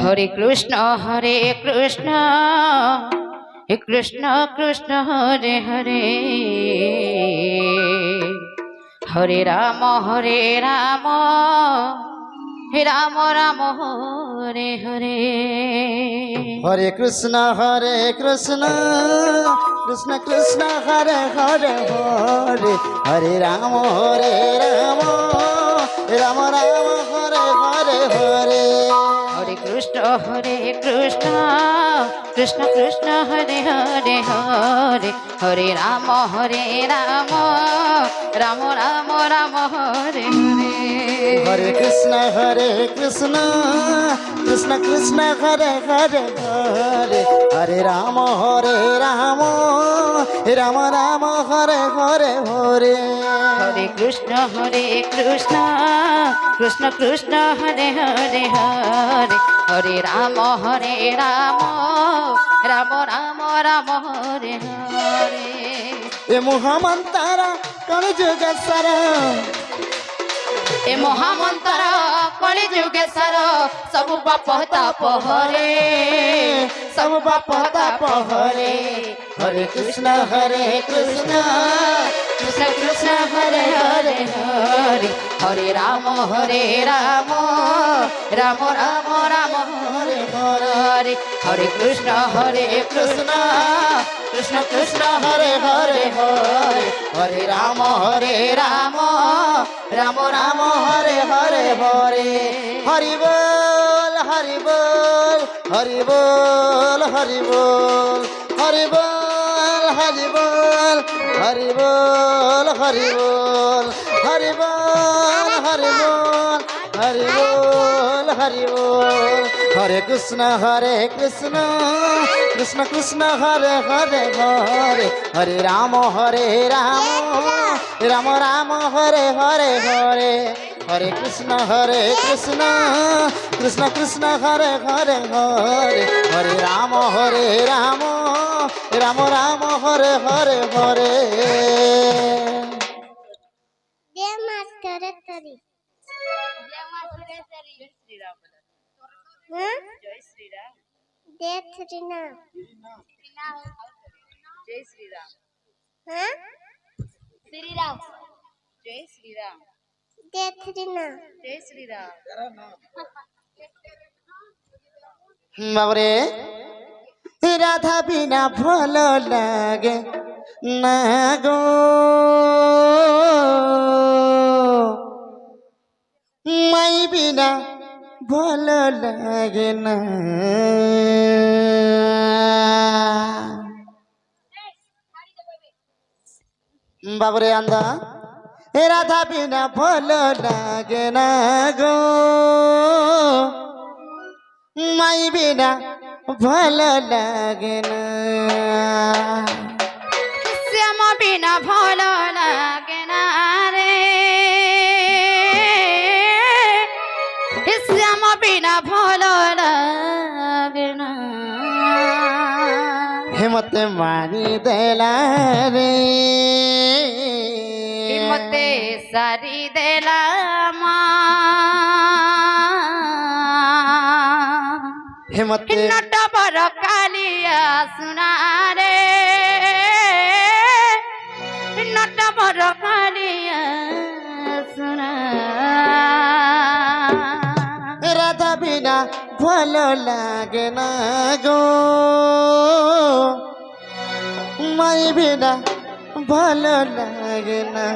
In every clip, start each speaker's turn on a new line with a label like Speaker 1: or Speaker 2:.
Speaker 1: হরে কৃষ্ণ হে কৃষ্ণ কৃষ্ণ হরে হরে হরে রাম হে রাম রাম হরে হরে
Speaker 2: হরে কৃষ্ণ কৃষ্ণ কৃষ্ণ হরে হরে হরে হরে রাম রাম রাম হরে হরে হরে
Speaker 1: হরে কৃষ্ণ কৃষ্ণ কৃষ্ণ হরে হরে হরে হরে রাম রাম রাম হরে হরে
Speaker 2: হরে কৃষ্ণ কৃষ্ণ কৃষ্ণ হরে হরে হরে হরে রাম রাম রাম হরে হরে হরে
Speaker 1: হরে কৃষ্ণ কৃষ্ণ কৃষ্ণ হরে হরে হরে হরে রাম রাম রাম হরে হরে
Speaker 2: এ মহামন্তারা কণ যুগ সারা
Speaker 1: এ মহামন্ত্র কলি যুগেশ্বর সবু পাপ তাপ হরে
Speaker 2: সবু পাপ তাপ হরে হরে কৃষ্ণ কৃষ্ণ
Speaker 1: কৃষ্ণ কৃষ্ণ হরে হরে হরে হরে রাম রাম রাম হরে হরে হরে কৃষ্ণ
Speaker 2: কৃষ্ণ
Speaker 1: কৃষ্ণ কৃষ্ণ
Speaker 2: হরে হরে হরে হরে রাম
Speaker 1: রাম
Speaker 2: রাম হরে হরে হরে হরি বল হরি বল হরি বল হরি বল হরি বল হরি বল হরি বল হরি বল হরি বল হরি বল হরি বল হরি বল হরে কৃষ্ণ কৃষ্ণ কৃষ্ণ কৃষ্ণ হরে হরে হরে হরে রাম রাম রাম হরে হরে হরে হরে কৃষ্ণ কৃষ্ণ কৃষ্ণ কৃষ্ণ হরে হরে হরে হরে রাম রাম রাম হরে হরে হরে
Speaker 1: জয় শ্রীরাম
Speaker 3: জয় শ্রীরাম
Speaker 1: জয় শ্রীরাম
Speaker 3: হ্যাঁ
Speaker 1: শ্রীরাম জয় শ্রীরাম
Speaker 3: জয় শ্রীরাম
Speaker 1: জয় শ্রীরাম
Speaker 2: বাবরে রাধা বিনা ভালো লাগে না গো মাই বিনা ভালো লাগে না বাবরে আন্দা রাধা বিনা ভালো লাগে না গো মাই বিনা ভালো লাগে না
Speaker 1: শ্যাম বিনা ভালো লাগে না রে শ্যাম বিনা ভালো লাগে না
Speaker 2: হেমতে মারি দেলা রে
Speaker 1: মতে সারি দেলা মা
Speaker 2: হেমতে
Speaker 1: নট বড় কালিয়া শুনা রে নট বড় কালিয়া শুনা
Speaker 2: রাধা বিনা ভালো লাগে না গো মাই বিনা ভালো লাগে না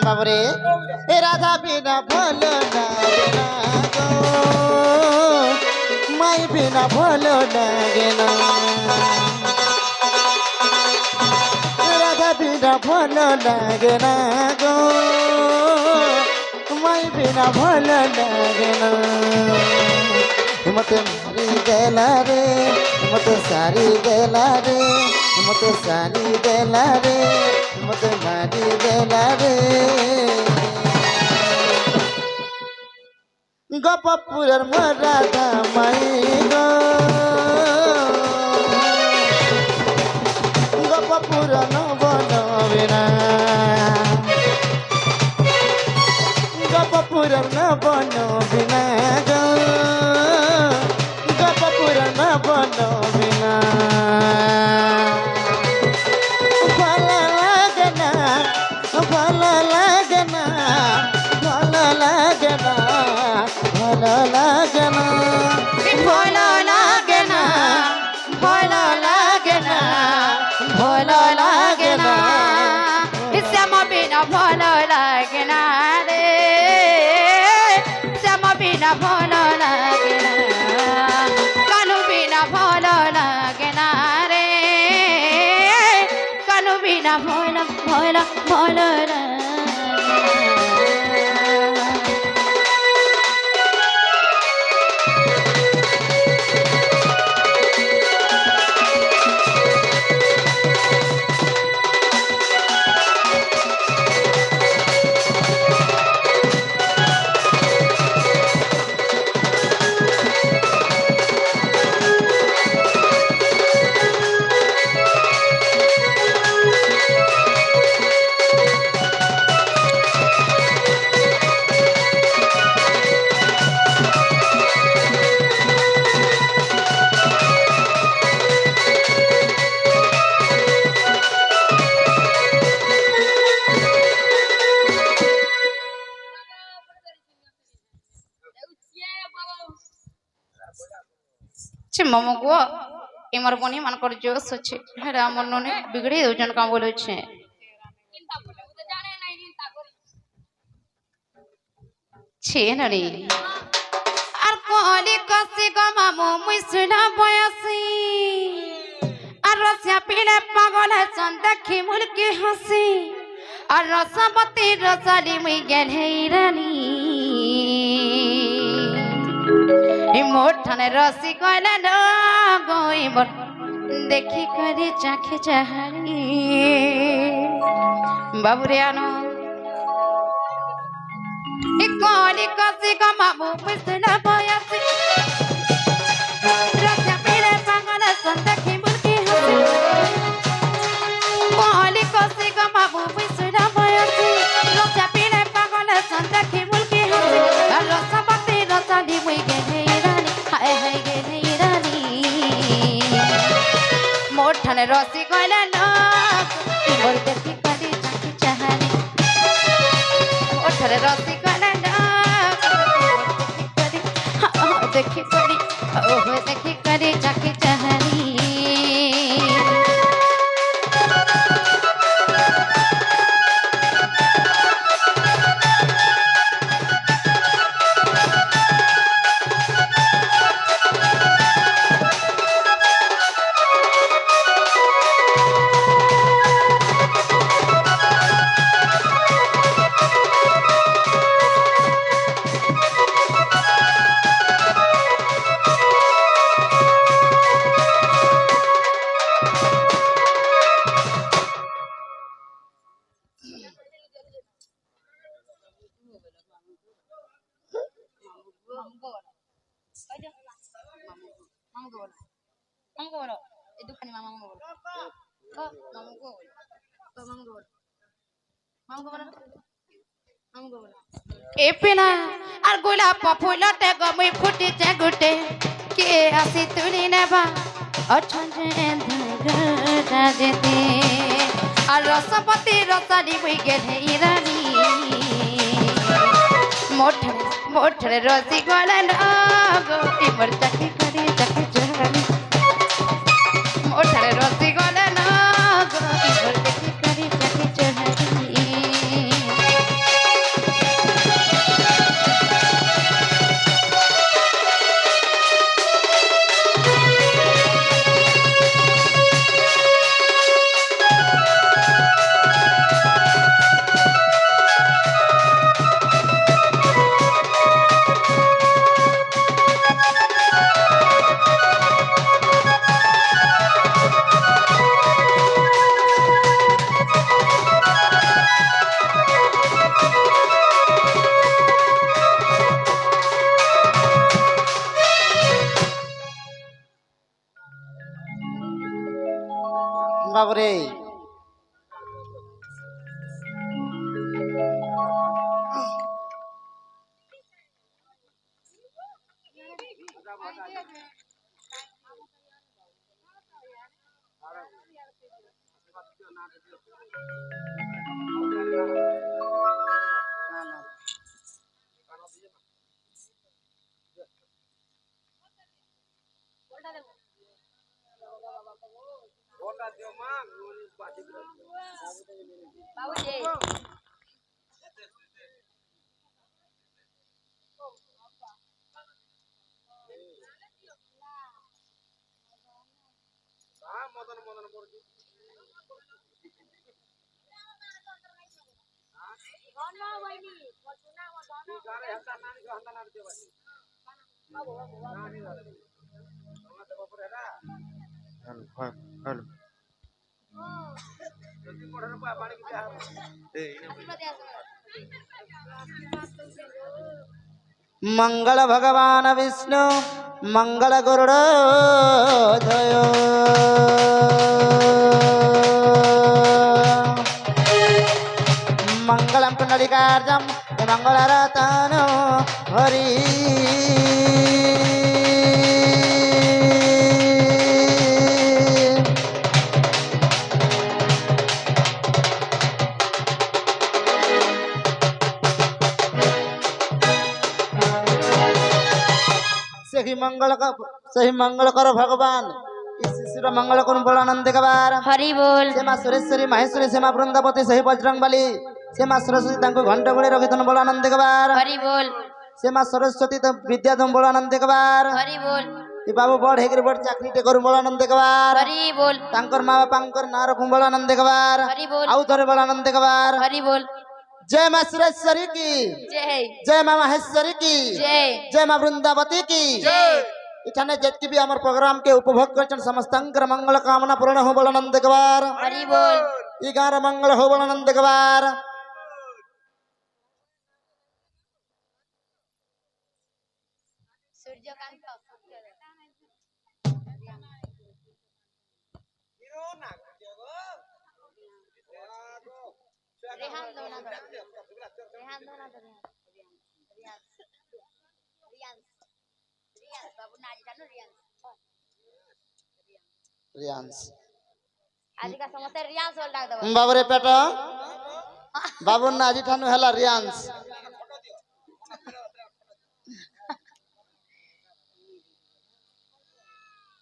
Speaker 2: বাবরে রাধা বিনা ভালো লাগে না গো মাই বিনা ভালো লাগে না রাধা বিনা ভালো লাগে না গো মাই বিনা ভালো লাগে না মতে মারি দেলা রে মতে সারি দেলা রে মতে সারি দেলা রে মতে মারি দেলা রে গোপপুরের রাধা মাই গো গোপপুর নবনবিনা গোপপুর পুরাণ বন বিনা গো গপ পুরাণ বন বিনা ভালো লাগে না ভালো লাগে না ভালো লাগে না ভালো লাগে না
Speaker 1: ভালো লাগে না ভালো লাগে না ভালো লাগে না শ্যামা বিনা ভালো লাগে না রে শ্যামা বিনা ভালো লাগে না কানু বিনা ভালো লাগে না রে কানু বিনা ভালো ভালো ভালো লাগে না। মামু গো এমার বনি মানকর জোশ আছে হেরা আমার ননে বিগড়ে দুজন কাম বলেছে ছে না রে আর কোলি কসি গো মামু মুই সুনা বয়াসি আর রসিয়া পিলে পাগল হসন দেখি মুলকি হাসি আর রসবতী রসালি মুই গেল হেরানি মোঠানে রসি কইলে গইবর দেখি করে চাখে চাহারি বাবুরে আনো কলি কসি গো মামু মুসনা বয়াসি রসিয়া পিলে পাগল হসন দেখি মুলকি হাসি কলি কসি গো মামু মুসনা বয়াসি রসিয়া পিলে পাগল হসন দেখি মুলকি হাসি আর রসবতী রসালি মুই গেলে মোঠানে রসি কইলে মোর দেখি করি চাকি চাহানি মোঠানে রসি কইলে দেখি করি দেখি করি চাকি চাহানি এপিনা আর গোলাপ ফুলতে গমই ফুটিছে গুটে কে আসি তুলি নেবা অছন্দে যেতে আর রসবতী রসালি বই গেলে ইরানি মোঠরে রসি গলে গো এবার চাকি করি চাকি চাহানি মোঠরে রসি গলে গো এবার চাকি করি চাকি চাহানি
Speaker 2: বাবরে मंगल भगवान विष्णु मंगल गरुड़ जय मंगलम पुंडरीकार्यम मंगलरतन हरि सही मंगल कर भगवान इस शिशिर मंगल करुण बोलानंद कबार
Speaker 1: हरि बोल
Speaker 2: से माँ सुरेश्वरी महेश्वरी से माँ वृंदावती सही बजरंग बली से माँ सरस्वती तांको घंट गुणे रखितन बोलानंद कबार
Speaker 1: हरि बोल
Speaker 2: से माँ सरस्वती तो विद्या तुम बोलानंद कबार
Speaker 1: हरि बोल
Speaker 2: ये बाबू बड़ हेकर बड़ चाकरी टे करू बोलानंद कबार
Speaker 1: हरि बोल
Speaker 2: तांकर माँ बापांकर ना रखूं बोलानंद कबार
Speaker 1: हरि बोल
Speaker 2: आउ थोड़े बोलानंद कबार
Speaker 1: हरि बोल
Speaker 2: जय माँ सुरेश्वरी की
Speaker 1: जय
Speaker 2: जय माँ महेश्वरी की
Speaker 1: जय
Speaker 2: जय माँ वृंदावती की
Speaker 1: जय
Speaker 2: इठाने जत्ती भी हमार प्रोग्राम के उपभोग करचन समस्तंकर मंगल कामना पूर्ण हो बोलानंद कबार
Speaker 1: हरि बोल
Speaker 2: इगार मंगल हो बोलानंद कबार रियांस
Speaker 1: आजिका समस्या रियांस बोल डाक दबो
Speaker 2: बाबरे पेटा बाबू ना जी ठानु हला रियांस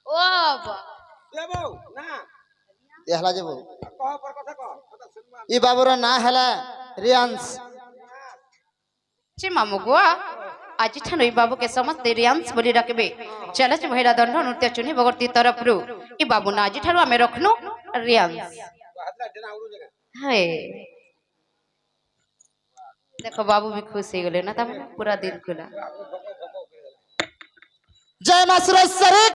Speaker 1: ओ
Speaker 2: ये हला जेबो ई बाबूरा ना हला रियांस
Speaker 1: चे मामू गोआ आज ठानु बाबू के समस्त रियांस बोली रखबे चलच भैरा दंड नृत्य चुनी बगरती तरफ रु ई बाबू ना आज ठानु हमें रखनु रियांस है देखो बाबू भी खुश हो गले ना तमने पूरा दिन खुला
Speaker 2: जय मां सुरेश्वरी